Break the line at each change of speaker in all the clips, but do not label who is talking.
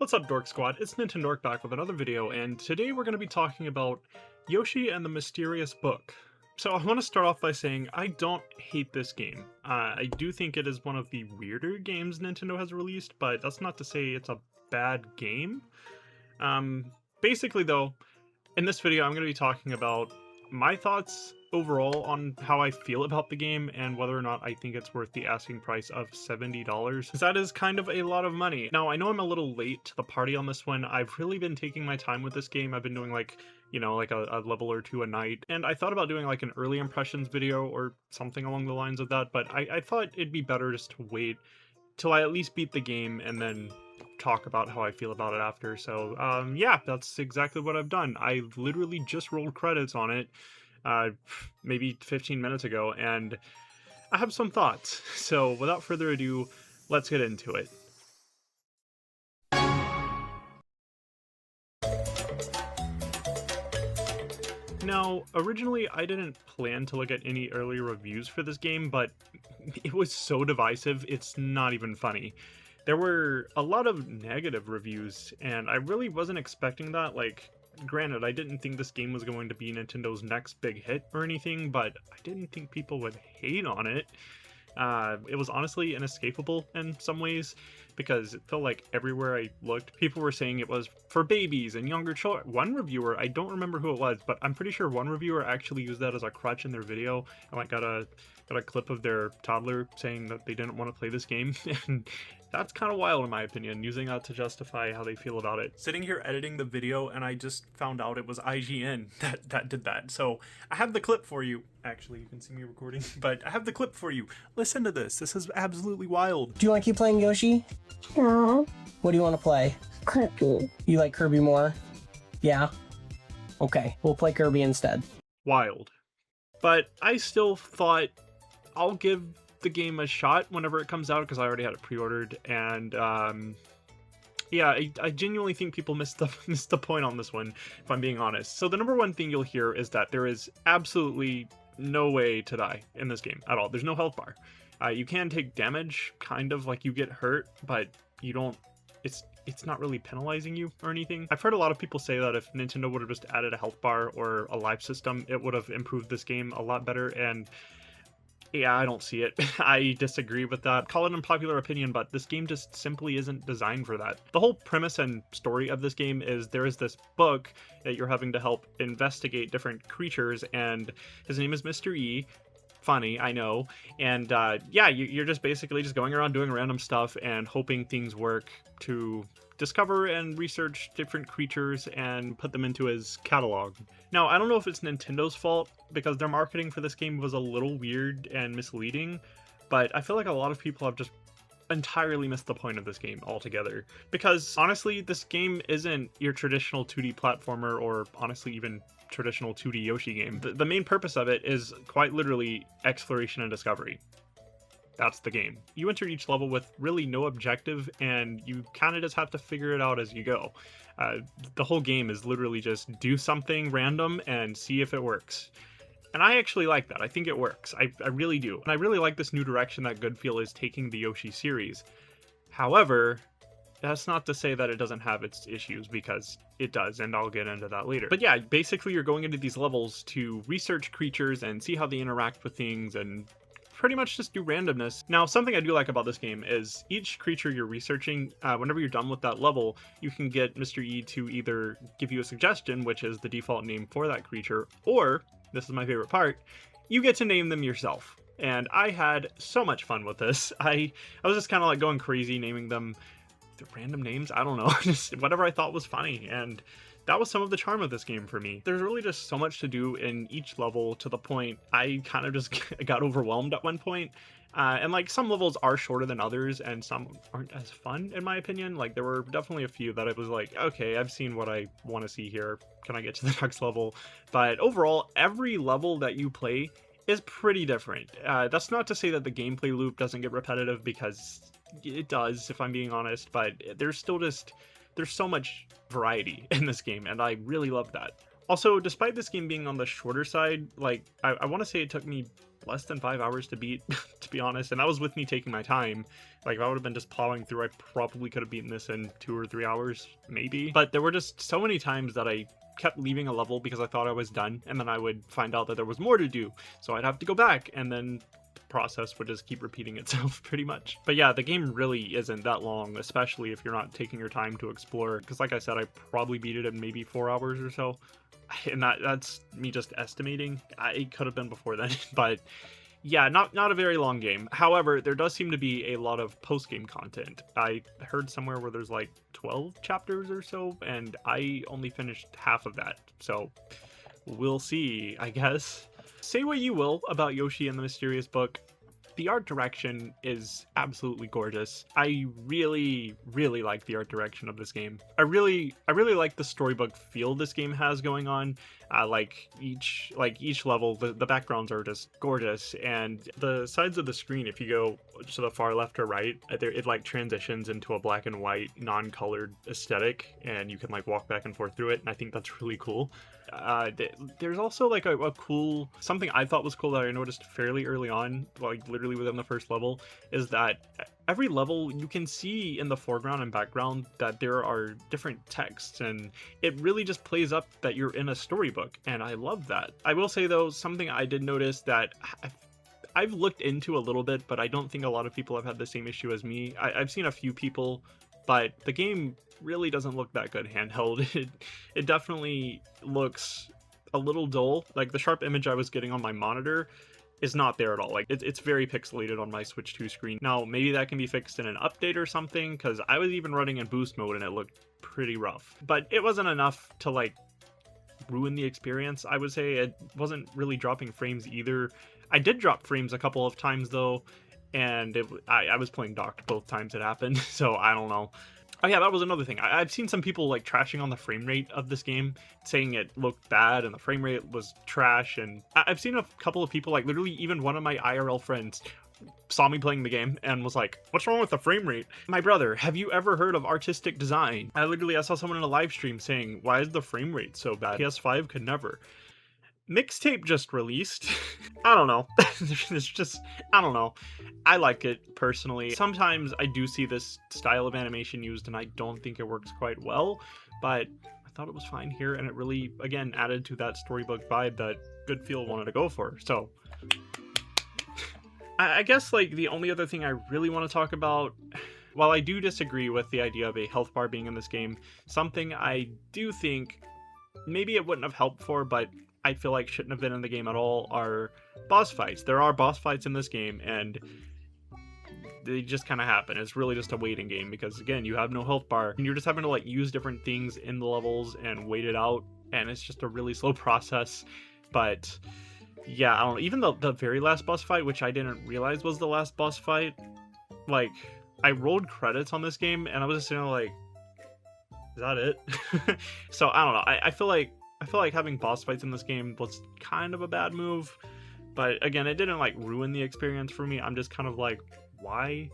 What's up, Dork Squad? It's Nintendork back with another video, and today we're going to be talking about Yoshi and the Mysterious Book. So I want to start off by saying I don't hate this game. I do think it is one of the weirder games Nintendo has released, but that's not to say it's a bad game. Basically though, in this video I'm going to be talking about my thoughts overall on how I feel about the game and whether or not I think it's worth the asking price of $70, because that is kind of a lot of money. Now, I know I'm a little late to the party on this one. I've really been taking my time with this game. I've been doing like, you know, like a level or two a night, and I thought about doing like an early impressions video or something along the lines of that, but I thought it'd be better just to wait till I at least beat the game and then talk about how I feel about it after. So yeah, that's exactly what I've done. I literally just rolled credits on it uh, maybe 15 minutes ago, and I have some thoughts. So without further ado, let's get into it. Now, originally I didn't plan to look at any early reviews for this game, but it was so divisive, it's not even funny. There were a lot of negative reviews, and I really wasn't expecting that. Like, granted, I didn't think this game was going to be Nintendo's next big hit or anything, but I didn't think people would hate on it. It was honestly inescapable in some ways, because it felt like everywhere I looked, people were saying it was for babies and younger children. One reviewer, I don't remember who it was, but I'm pretty sure one reviewer actually used that as a crutch in their video, and like got a clip of their toddler saying that they didn't want to play this game, and that's kind of wild in my opinion, using that to justify how they feel about it. Sitting here editing the video, and I just found out it was IGN that did that. So I have the clip for you. Actually, you can see me recording, but I have the clip for you. Listen to this. This is absolutely wild.
Do you want to keep playing Yoshi?
No.
What do you want to play?
Kirby.
You like Kirby more? Yeah? Okay, we'll play Kirby instead.
Wild. But I still thought I'll give the game a shot whenever it comes out, because I already had it pre-ordered, and yeah, I genuinely think people missed the point on this one, if I'm being honest. So the number one thing you'll hear is that there is absolutely no way to die in this game at all. There's no health bar. You can take damage, kind of like you get hurt, but you don't, it's not really penalizing you or anything. I've heard a lot of people say that if Nintendo would have just added a health bar or a life system, it would have improved this game a lot better, and yeah, I don't see it. I disagree with that. Call it unpopular opinion, but this game just simply isn't designed for that. The whole premise and story of this game is there is this book that you're having to help investigate different creatures, and his name is Mr. E. Funny, I know. And yeah, you're just basically just going around doing random stuff and hoping things work to discover and research different creatures and put them into his catalog. Now, I don't know if it's Nintendo's fault, because their marketing for this game was a little weird and misleading, but I feel like a lot of people have just entirely missed the point of this game altogether. Because honestly, this game isn't your traditional 2D platformer, or honestly even traditional 2D Yoshi game. The main purpose of it is quite literally exploration and discovery. That's the game. You enter each level with really no objective, and you kind of just have to figure it out as you go. The whole game is literally just do something random and see if it works. And I actually like that. I think it works. I really do. And I really like this new direction that Goodfeel is taking the Yoshi series. However, that's not to say that it doesn't have its issues, because it does, and I'll get into that later. But yeah, basically you're going into these levels to research creatures and see how they interact with things, and pretty much just do randomness. Now, something I do like about this game is each creature you're researching, whenever you're done with that level, you can get Mr. E to either give you a suggestion, which is the default name for that creature, or, this is my favorite part, you get to name them yourself. And I had so much fun with this. I was just kind of like going crazy naming them random names. I don't know, just whatever I thought was funny, and that was some of the charm of this game for me. There's really just so much to do in each level, to the point I kind of just got overwhelmed at one point. And like, some levels are shorter than others, and some aren't as fun in my opinion. Like, there were definitely a few that I was like, okay, I've seen what I want to see here, can I get to the next level? But overall, every level that you play is pretty different. That's not to say that the gameplay loop doesn't get repetitive, because it does, if I'm being honest, but there's still just, there's so much variety in this game, and I really love that. Also, despite this game being on the shorter side, like, I want to say it took me less than 5 hours to beat, to be honest, and that was with me taking my time. Like, if I would have been just plowing through, I probably could have beaten this in 2 or 3 hours, maybe. But there were just so many times that I kept leaving a level because I thought I was done, and then I would find out that there was more to do, so I'd have to go back, and then process would just keep repeating itself pretty much. But yeah, the game really isn't that long, especially if you're not taking your time to explore, because like I said, I probably beat it in maybe 4 hours or so, and that's me just estimating. It could have been before then, but yeah, not a very long game. However, there does seem to be a lot of post-game content. I heard somewhere where there's like 12 chapters or so, and I only finished half of that, so we'll see, I guess. Say what you will about Yoshi and the Mysterious Book, the art direction is absolutely gorgeous. I really like the art direction of this game. I really like the storybook feel this game has going on. Like each level, the backgrounds are just gorgeous, and the sides of the screen, if you go to the far left or right, it like transitions into a black and white, non-colored aesthetic, and you can like walk back and forth through it, and I think that's really cool. There's also like a cool, something I thought was cool that I noticed fairly early on, like literally within the first level, is that every level you can see in the foreground and background that there are different texts, and it really just plays up that you're in a storybook, and I love that. I will say though, something I did notice that I've looked into a little bit, but I don't think a lot of people have had the same issue as me. I've seen a few people, but the game really doesn't look that good handheld. It definitely looks a little dull. Like the sharp image I was getting on my monitor is not there at all. Like it's very pixelated on my Switch 2 screen. Now maybe that can be fixed in an update or something, because I was even running in boost mode and it looked pretty rough. But it wasn't enough to like ruin the experience. I would say it wasn't really dropping frames either. I did drop frames a couple of times though, and I was playing docked both times it happened, so I don't know. Oh yeah, that was another thing. I've seen some people like trashing on the frame rate of this game, saying it looked bad and the frame rate was trash, and I've seen a couple of people, like literally even one of my IRL friends saw me playing the game and was like, what's wrong with the frame rate? My brother, have you ever heard of artistic design? I saw someone in a live stream saying, why is the frame rate so bad? PS5 could never. Mixtape just released. I don't know. It's just, I don't know. I like it personally. Sometimes I do see this style of animation used and I don't think it works quite well, but I thought it was fine here, and it really, again, added to that storybook vibe that Good Feel wanted to go for. So I guess like the only other thing I really want to talk about, while I do disagree with the idea of a health bar being in this game, something I do think maybe it wouldn't have helped for, but I feel like shouldn't have been in the game at all, are boss fights. There are boss fights in this game, and they just kind of happen. It's really just a waiting game because, again, you have no health bar, and you're just having to like use different things in the levels and wait it out, and it's just a really slow process. But yeah, I don't know. Even the very last boss fight, which I didn't realize was the last boss fight, like, I rolled credits on this game, and I was just sitting there like, is that it? So I don't know. I feel like having boss fights in this game was kind of a bad move, but again, it didn't like ruin the experience for me. I'm just kind of like, why?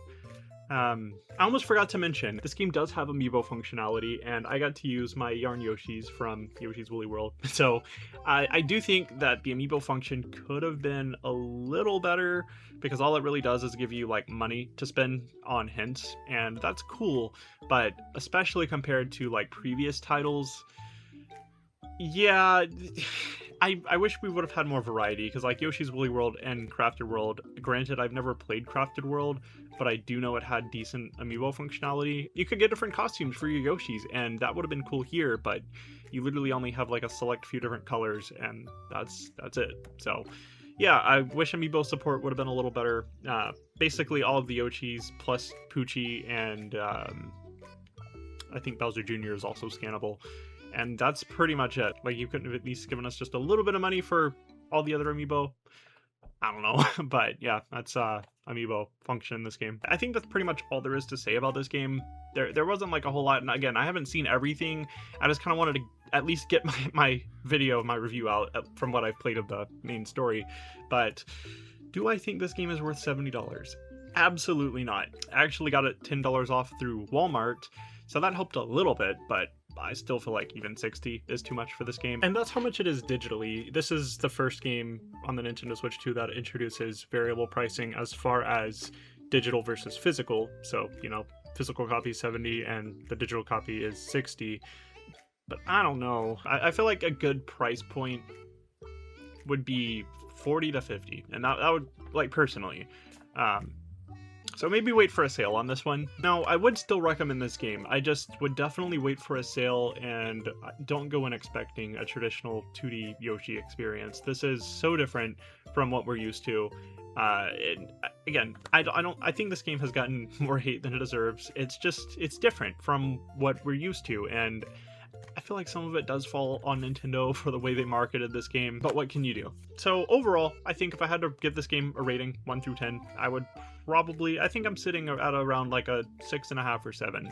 I almost forgot to mention, this game does have amiibo functionality, and I got to use my Yarn Yoshis from Yoshi's Woolly World. So I do think that the amiibo function could have been a little better, because all it really does is give you like money to spend on hints, and that's cool, but especially compared to like previous titles, yeah, I wish we would have had more variety, because like Yoshi's Woolly World and Crafted World, granted I've never played Crafted World, but I do know it had decent amiibo functionality. You could get different costumes for your Yoshis, and that would have been cool here, but you literally only have like a select few different colors, and that's it. So yeah, I wish amiibo support would have been a little better. Basically all of the Yoshis plus Poochie, and I think Bowser Jr. is also scannable. And that's pretty much it. Like, you couldn't have at least given us just a little bit of money for all the other amiibo. I don't know. But yeah, that's amiibo function in this game. I think that's pretty much all there is to say about this game. There wasn't like a whole lot, and again, I haven't seen everything. I just kind of wanted to at least get my review out from what I've played of the main story. But do I think this game is worth $70? Absolutely not. I actually got it $10 off through Walmart, so that helped a little bit, but I still feel like even 60 is too much for this game. And that's how much it is digitally. This is the first game on the Nintendo Switch 2 that introduces variable pricing as far as digital versus physical. So, you know, physical copy is 70 and the digital copy is 60. But I don't know. I feel like a good price point would be 40 to 50. And that would, like, personally. So maybe wait for a sale on this one. Now, I would still recommend this game. I just would definitely wait for a sale and don't go in expecting a traditional 2D Yoshi experience. This is so different from what we're used to. And again, I think this game has gotten more hate than it deserves. It's different from what we're used to, and I feel like some of it does fall on Nintendo for the way they marketed this game, but what can you do? So overall, I think if I had to give this game a rating, 1 through 10, I think I'm sitting at around like a 6.5 or 7.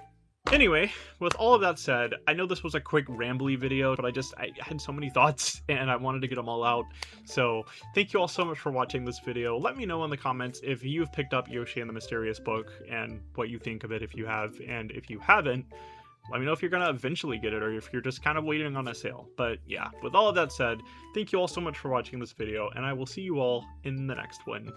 Anyway, with all of that said, I know this was a quick rambly video, but I had so many thoughts and I wanted to get them all out. So thank you all so much for watching this video. Let me know in the comments if you've picked up Yoshi and the Mysterious Book and what you think of it if you have, and if you haven't, let me know if you're going to eventually get it or if you're just kind of waiting on a sale. But yeah, with all of that said, thank you all so much for watching this video, and I will see you all in the next one.